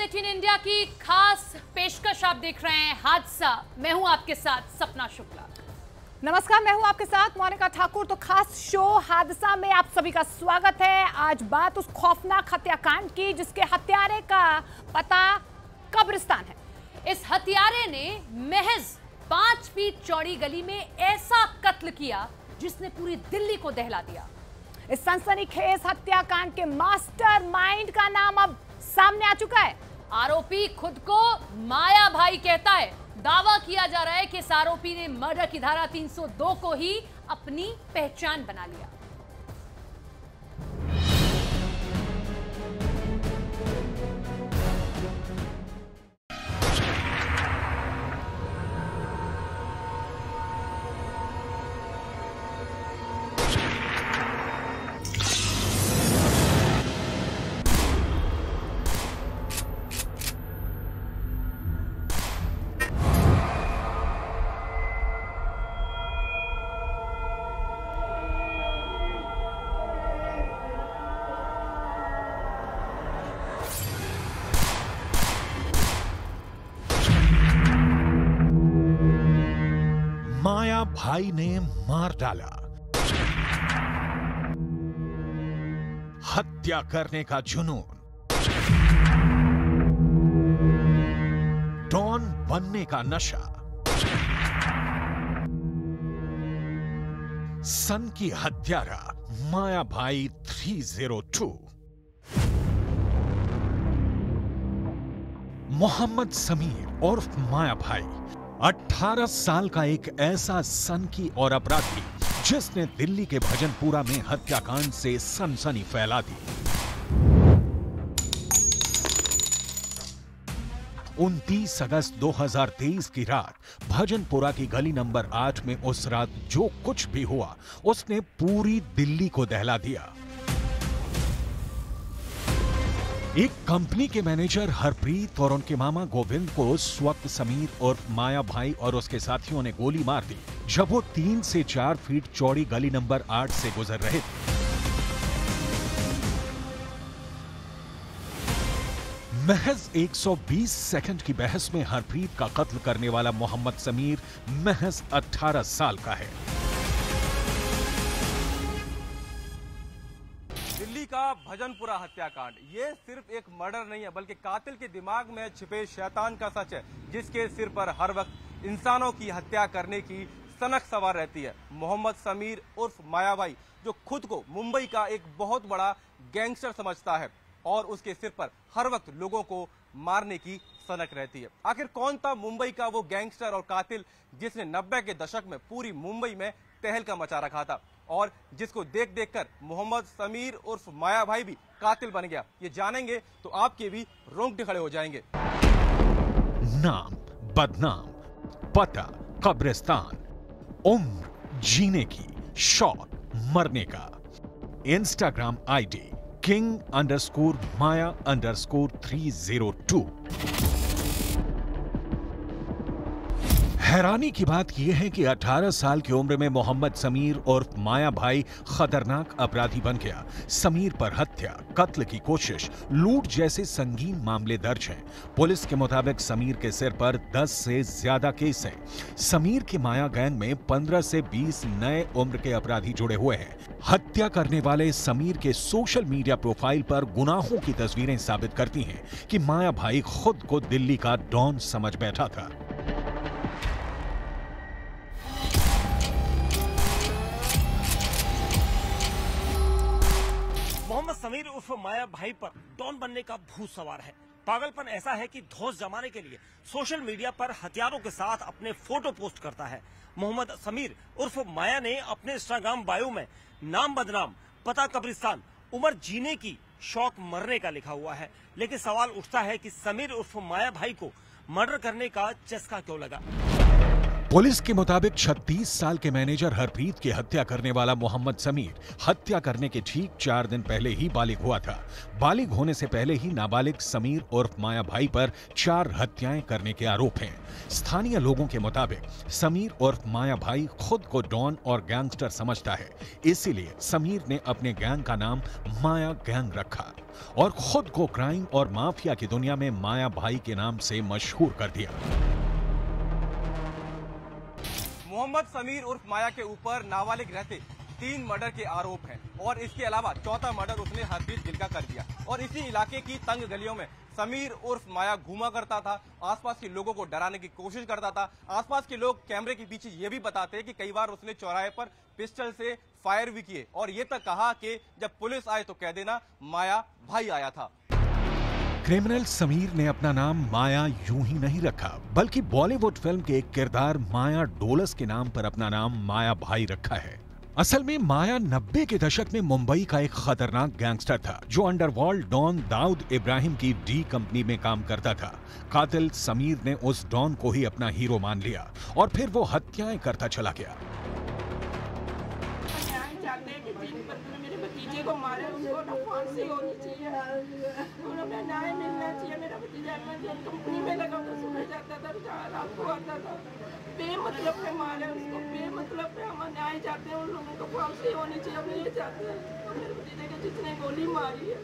18 India की खास पेशकश आप देख रहे हैं हादसा। मैं हूं आपके साथ सपना शुक्ला। नमस्कार, मैं हूं आपके साथ मोनिका ठाकुर। तो खास शो हादसा में आप सभी का स्वागत है। आज बात उस खौफनाक हत्याकांड की जिसके हत्यारे का पता कब्रिस्तान है। इस हत्यारे ने महज 5 फीट चौड़ी गली में ऐसा कत्ल किया जिसने पूरी दिल्ली को दहला दिया। इस सनसनीखेज हत्याकांड के मास्टरमाइंड का नाम अब सामने आ चुका है। आरोपी खुद को माया भाई कहता है। दावा किया जा रहा है कि इस आरोपी ने मर्डर की धारा 302 को ही अपनी पहचान बना लिया। माया भाई ने मार डाला। हत्या करने का जुनून, डॉन बनने का नशा, सन की हत्यारा माया भाई 302। मोहम्मद समीर उर्फ माया भाई 18 साल का एक ऐसा सनकी और अपराधी जिसने दिल्ली के भजनपुरा में हत्याकांड से सनसनी फैला दी। 29 अगस्त 2023 की रात भजनपुरा की गली नंबर 8 में उस रात जो कुछ भी हुआ उसने पूरी दिल्ली को दहला दिया। एक कंपनी के मैनेजर हरप्रीत और उनके मामा गोविंद को उस वक्त समीर और माया भाई और उसके साथियों ने गोली मार दी जब वो 3 से 4 फीट चौड़ी गली नंबर 8 से गुजर रहे थे। महज 120 सेकंड की बहस में हरप्रीत का कत्ल करने वाला मोहम्मद समीर महज 18 साल का है। दिल्ली का भजनपुरा हत्याकांड ये सिर्फ एक मर्डर नहीं है बल्कि कातिल के दिमाग में छिपे शैतान का सच है जिसके सिर पर हर वक्त इंसानों की हत्या करने की सनक सवार रहती है। मोहम्मद समीर उर्फ माया भाई जो खुद को मुंबई का एक बहुत बड़ा गैंगस्टर समझता है और उसके सिर पर हर वक्त लोगों को मारने की सनक रहती है। आखिर कौन था मुंबई का वो गैंगस्टर और कातिल जिसने 90 के दशक में पूरी मुंबई में तहलका मचा रखा था और जिसको देख देख कर मोहम्मद समीर उर्फ माया भाई भी कातिल बन गया? ये जानेंगे तो आपके भी रोंगटे खड़े हो जाएंगे। नाम, बदनाम, पता, कब्रिस्तान, उम्र, जीने की, शौक, मरने का, इंस्टाग्राम आईडी king_maya_302। हैरानी की बात यह है कि 18 साल की उम्र में मोहम्मद समीर और माया भाई खतरनाक अपराधी बन गया। समीर पर हत्या, कत्ल की कोशिश, लूट जैसे संगीन मामले दर्ज हैं। पुलिस के मुताबिक समीर के सिर पर 10 से ज्यादा केस हैं। समीर के माया गैंग में 15 से 20 नए उम्र के अपराधी जुड़े हुए हैं। हत्या करने वाले समीर के सोशल मीडिया प्रोफाइल पर गुनाहों की तस्वीरें साबित करती हैं कि माया भाई खुद को दिल्ली का डॉन समझ बैठा था। मोहम्मद समीर उर्फ माया भाई पर डॉन बनने का भूत सवार है। पागलपन ऐसा है कि धौंस जमाने के लिए सोशल मीडिया पर हथियारों के साथ अपने फोटो पोस्ट करता है। मोहम्मद समीर उर्फ माया ने अपने इंस्टाग्राम बायो में नाम बदनाम, पता कब्रिस्तान, उम्र जीने की, शौक मरने का लिखा हुआ है। लेकिन सवाल उठता है कि समीर उर्फ माया भाई को मर्डर करने का चस्का क्यों लगा? पुलिस के मुताबिक 36 साल के मैनेजर हरप्रीत की हत्या करने वाला मोहम्मद समीर हत्या करने के ठीक 4 दिन पहले ही बालिग हुआ था। बालिग होने से पहले ही नाबालिग समीर उर्फ माया भाई पर 4 हत्याएं करने के आरोप हैं। स्थानीय लोगों के मुताबिक समीर उर्फ माया भाई खुद को डॉन और गैंगस्टर समझता है, इसीलिए समीर ने अपने गैंग का नाम माया गैंग रखा और खुद को क्राइम और माफिया की दुनिया में माया भाई के नाम से मशहूर कर दिया। मोहम्मद समीर उर्फ माया के ऊपर नाबालिग रहते 3 मर्डर के आरोप हैं और इसके अलावा चौथा मर्डर उसने हरप्रीत गिल का कर दिया। और इसी इलाके की तंग गलियों में समीर उर्फ माया घूमा करता था, आसपास के लोगों को डराने की कोशिश करता था। आसपास के लोग कैमरे के पीछे ये भी बताते हैं कि कई बार उसने चौराहे पर पिस्टल से फायर भी किए और ये तक कहा कि जब पुलिस आए तो कह देना माया भाई आया था। क्रिमिनल समीर ने अपना नाम माया यूं ही नहीं रखा, बल्कि बॉलीवुड फिल्म के एक किरदार माया डोलस के नाम पर अपना नाम माया भाई रखा है। असल में माया 90 के दशक में मुंबई का एक खतरनाक गैंगस्टर था जो अंडरवर्ल्ड डॉन दाऊद इब्राहिम की डी कंपनी में काम करता था। कातिल समीर ने उस डॉन को ही अपना हीरो मान लिया और फिर वो हत्याएं करता चला गया। मेरे भतीजे को मारे, उसको ना फांसी होनी चाहिए, उन्हें न्याय मिलना चाहिए। मेरा भतीजा कंपनी में लगा था, सुबह जाता था, रात को आता था, बेमतलब पे मारे उसको, बेमतलब पे हम न्याय चाहते हैं, उन लोगों को फांसी होनी चाहिए, हम ये चाहते हैं। तो मेरे भतीजे के जिसने गोली मारी है।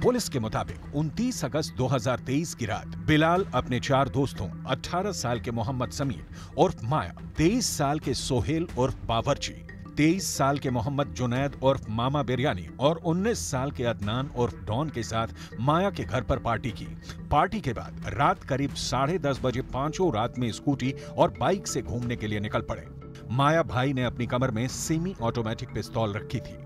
पुलिस के मुताबिक 29 अगस्त 2023 की रात बिलाल अपने 4 दोस्तों 18 साल के मोहम्मद समीर उर्फ माया, 23 साल के सोहेल उर्फ बावर्ची, 23 साल के मोहम्मद जुनैद उर्फ मामा बिरयानी और 19 साल के अदनान उर्फ डॉन के साथ माया के घर पर पार्टी की। पार्टी के बाद रात करीब 10:30 बजे पांचों रात में स्कूटी और बाइक से घूमने के लिए निकल पड़े। माया भाई ने अपनी कमर में सेमी ऑटोमेटिक पिस्तौल रखी थी।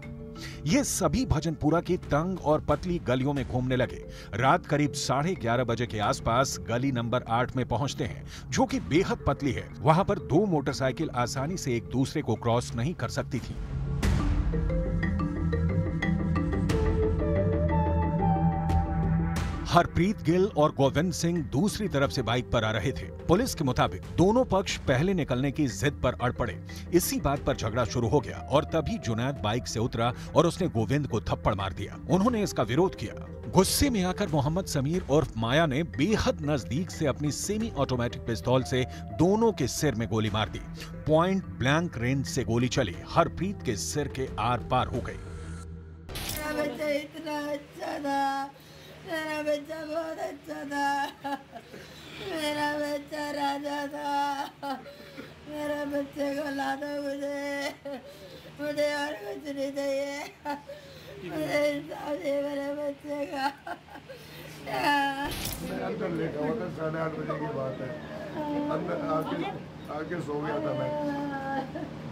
ये सभी भजनपुरा की तंग और पतली गलियों में घूमने लगे। रात करीब 11:30 बजे के आसपास गली नंबर 8 में पहुंचते हैं, जो कि बेहद पतली है। वहां पर 2 मोटरसाइकिल आसानी से एक दूसरे को क्रॉस नहीं कर सकती थी। हरप्रीत गिल और गोविंद सिंह दूसरी तरफ से बाइक पर आ रहे थे। पुलिस के मुताबिक दोनों पक्ष पहले निकलने की जिद पर अड़ पड़े। इसी बात पर झगड़ा शुरू हो गया और तभी जुनैद बाइक से उतरा और उसने गोविंद को थप्पड़ मार दिया। उन्होंने इसका विरोध किया। गुस्से में आकर मोहम्मद समीर उर्फ माया ने बेहद नजदीक से अपनी सेमी ऑटोमेटिक पिस्तौल से दोनों के सिर में गोली मार दी। पॉइंट ब्लैंक रेंज से गोली चली, हरप्रीत के सिर के आर पार हो गई। मेरा बच्चा बहुत अच्छा था, मेरा बच्चा राजा था, मेरा बच्चे को ला दो मुझे और कुछ नहीं चाहिए, मुझे इंसाफ चाहिए मेरे बच्चे का। मैं अंदर लेटा हुआ था, 8:30 बजे की बात है। अंदर आके सो गया था मैं।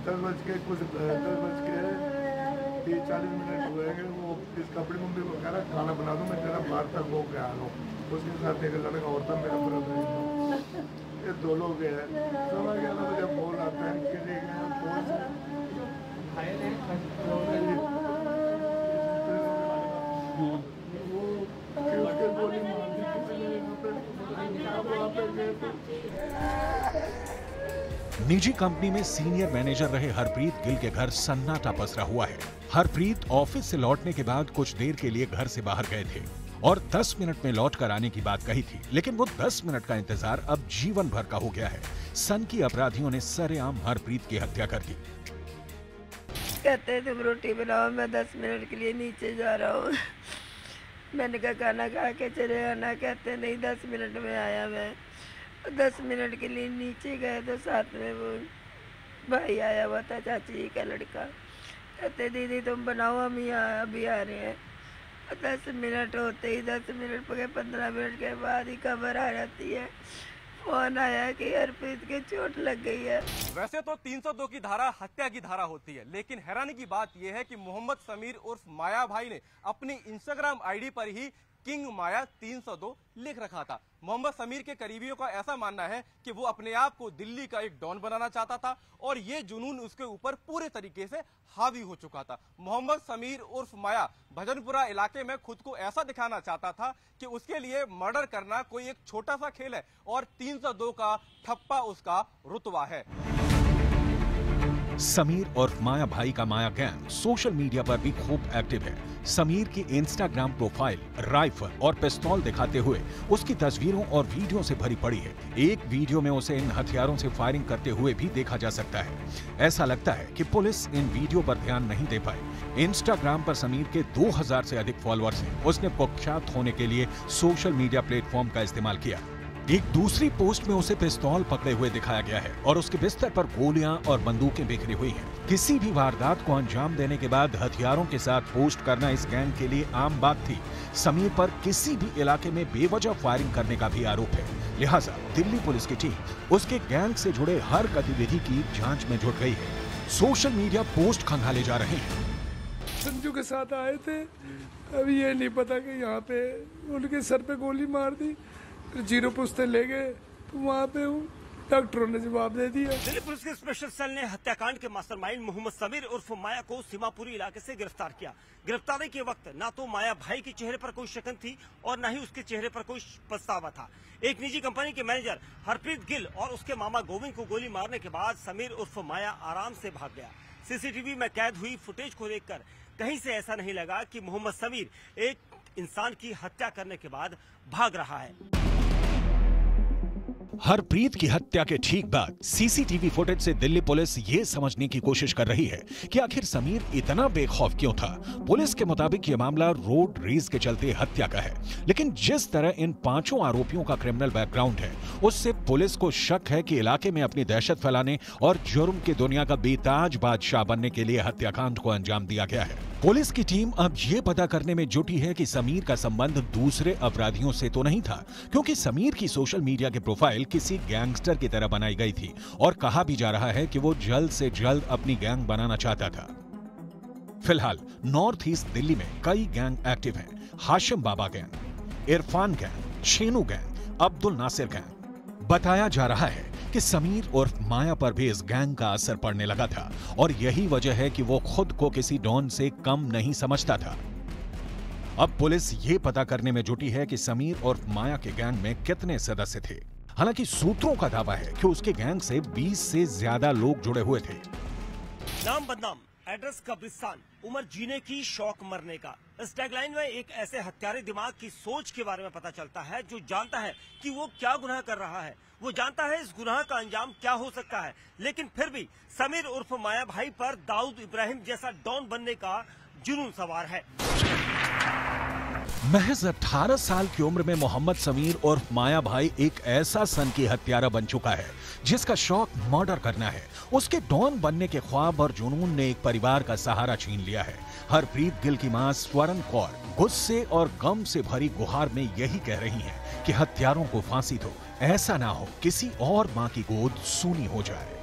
10 बज के 40 मिनट हुए हैं। वो इस कपड़े मम्मी को कह रहा खाना बना दो, मैं जरा बाहर तक हो गया हूँ। उसके साथ एक लड़का और था, मेरा ब्रदर, ये 2 लोग हैं। समझ गया था जब बोल आता है कि गोली मार निजी कंपनी में सीनियर मैनेजर रहे हरप्रीत गिल के घर सन्नाटा पसरा हुआ है। हरप्रीत ऑफिस से लौटने के बाद कुछ देर के लिए घर से बाहर गए थे और 10 मिनट में लौट कर आने की बात कही थी, लेकिन वो 10 मिनट का इंतजार अब जीवन भर का हो गया है। सन की अपराधियों ने सरेआम हरप्रीत की हत्या कर दी। कहते हैं तुम रोटी बनाओ, मैं 10 मिनट के लिए नीचे जा रहा हूँ। मैंने कहा खाना खा के चले आना, कहते नहीं 10 मिनट में आया मैं। 10 मिनट के लिए नीचे गए तो साथ में वो भाई आया हुआ था, चाची जी का लड़का। कहते दीदी तुम बनाओ, हम अभी आ रहे हैं। 10 मिनट होते ही 10 मिनट के 15 मिनट के बाद ही खबर आ जाती है, फोन आया कि हरप्रीत के चोट लग गई है। वैसे तो 302 की धारा हत्या की धारा होती है, लेकिन हैरानी की बात यह है कि मोहम्मद समीर उर्फ माया भाई ने अपनी इंस्टाग्राम आईडी पर ही किंग माया 302 लिख रखा था। मोहम्मद समीर के करीबियों का ऐसा मानना है कि वो अपने आप को दिल्ली का एक डॉन बनाना चाहता था और ये जुनून उसके ऊपर पूरे तरीके से हावी हो चुका था। मोहम्मद समीर उर्फ माया भजनपुरा इलाके में खुद को ऐसा दिखाना चाहता था कि उसके लिए मर्डर करना कोई एक छोटा सा खेल है और 302 का ठप्पा उसका रुतबा है। समीर और माया भाई का माया गैंग सोशल मीडिया पर भी खूब एक्टिव है। समीर की इंस्टाग्राम प्रोफाइल राइफल और पिस्तौल दिखाते हुए उसकी तस्वीरों और वीडियो से भरी पड़ी है। एक वीडियो में उसे इन हथियारों से फायरिंग करते हुए भी देखा जा सकता है। ऐसा लगता है कि पुलिस इन वीडियो पर ध्यान नहीं दे पाई। इंस्टाग्राम पर समीर के 2000 से अधिक फॉलोअर्स हैं। उसने कुख्यात होने के लिए सोशल मीडिया प्लेटफॉर्म का इस्तेमाल किया। एक दूसरी पोस्ट में उसे पिस्तौल पकड़े हुए दिखाया गया है और उसके बिस्तर पर गोलियां और बंदूकें बिखरी हुई हैं। किसी भी वारदात को अंजाम देने के बाद हथियारों के साथ पोस्ट करना इस गैंग के लिए आम बात थी। समीर पर किसी भी इलाके में बेवजह फायरिंग करने का भी आरोप है। लिहाजा दिल्ली पुलिस की टीम उसके गैंग से जुड़े हर गतिविधि की जांच में जुट गई है। सोशल मीडिया पोस्ट खंगाले जा रहे हैं। संजू के साथ आए थे, अभी ये नहीं पता कि यहाँ पे उनके सर पे गोली मार दी, जीरो पुस्ते ले गए तो वहाँ पे डॉक्टरों ने जवाब दे दिया। दिल्ली पुलिस के स्पेशल सेल ने हत्याकांड के मास्टरमाइंड मोहम्मद समीर उर्फ माया को सीमापुरी इलाके से गिरफ्तार किया। गिरफ्तारी के वक्त ना तो माया भाई के चेहरे पर कोई शकन थी और न ही उसके चेहरे पर कोई पछतावा था। एक निजी कंपनी के मैनेजर हरप्रीत गिल और उसके मामा गोविंद को गोली मारने के बाद समीर उर्फ माया आराम से भाग गया। सीसीटीवी में कैद हुई फुटेज को देखकर कहीं से ऐसा नहीं लगा कि मोहम्मद समीर एक इंसान की हत्या करने के बाद भाग रहा है। हरप्रीत की हत्या के ठीक बाद सीसीटीवी फुटेज से दिल्ली पुलिस ये समझने की कोशिश कर रही है कि आखिर समीर इतना बेखौफ क्यों था। पुलिस के मुताबिक ये मामला रोड रेज के चलते हत्या का है, लेकिन जिस तरह इन पांचों आरोपियों का क्रिमिनल बैकग्राउंड है उससे पुलिस को शक है कि इलाके में अपनी दहशत फैलाने और जुर्म की दुनिया का बेताज बादशाह बनने के लिए हत्याकांड को अंजाम दिया गया है। पुलिस की टीम अब ये पता करने में जुटी है कि समीर का संबंध दूसरे अपराधियों से तो नहीं था, क्योंकि समीर की सोशल मीडिया की प्रोफाइल किसी गैंगस्टर की तरह बनाई गई थी और कहा भी जा रहा है कि वो जल्द से जल्द अपनी गैंग बनाना चाहता था। फिलहाल नॉर्थ ईस्ट दिल्ली में कई गैंग एक्टिव हैं। Hashim Baba gang, Irfan gang, Shenu gang, Abdul Nasir gang. बताया जा रहा है कि समीर उर्फ माया पर भी इस गैंग का असर पड़ने लगा था और यही वजह है कि वो खुद को किसी डॉन से कम नहीं समझता था। अब पुलिस ये पता करने में जुटी है कि समीर उर्फ माया के गैंग में कितने सदस्य थे। हालांकि सूत्रों का दावा है कि उसके गैंग से 20 से ज्यादा लोग जुड़े हुए थे। नाम बदनाम, एड्रेस कब्रिस्तान, उम्र जीने की शौक मरने का। इस टैगलाइन में एक ऐसे हत्यारे दिमाग की सोच के बारे में पता चलता है जो जानता है कि वो क्या गुनाह कर रहा है, वो जानता है इस गुनाह का अंजाम क्या हो सकता है, लेकिन फिर भी समीर उर्फ माया भाई पर दाऊद इब्राहिम जैसा डॉन बनने का जुनून सवार है। महज 18 साल की उम्र में मोहम्मद समीर और माया भाई एक ऐसा सनकी हत्यारा बन चुका है जिसका शौक मर्डर करना है। उसके डॉन बनने के ख्वाब और जुनून ने एक परिवार का सहारा छीन लिया है। हरप्रीत गिल की मां स्वर्ण कौर गुस्से और गम से भरी गुहार में यही कह रही हैं कि हत्यारों को फांसी दो, ऐसा ना हो किसी और मां की गोद सूनी हो जाए।